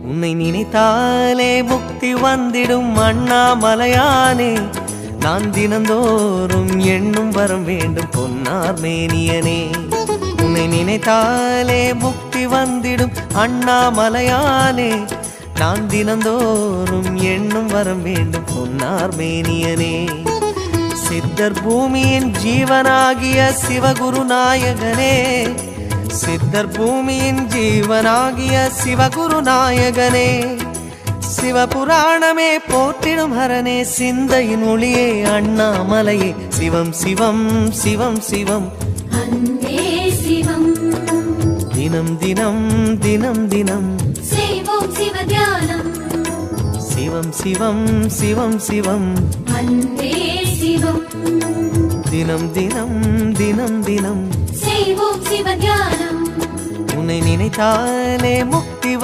உன்னை நினைத்தாலே முக்தி வந்திடும் அண்ணாமலையானே. நான் தினந்தோறும் எண்ணும் வரம் வேண்டும் பொன்னார் மேனியனே. உன்னை நினைத்தாலே முக்தி வந்திடும் அண்ணாமலையானே. நான் தினந்தோறும் எண்ணும் வரம் வேண்டும் பொன்னார் மேனியனே. சித்தர் பூமியின் ஜீவனாகிய சிவகுரு நாயகனே. சித்தர் பூமியின் ஜீவனாகிய சிவகுரு நாயகனே. சிவபுராணமே போற்றிடும் ஹரனே. சிந்தையின் ஒளியே அண்ணாமலையே. சிவம் சிவம் சிவம் சிவம் அன்பே சிவம். தினம் தினம் தினம் தினம் செய்வோம் சிவ தியானம். சிவம் சிவம் சிவம் சிவம் அன்பே சிவம். தினம் தினம் தினம் தினம் செய்வோம் சிவ தியானம். உன்னை நினைத்தாலே முக்தி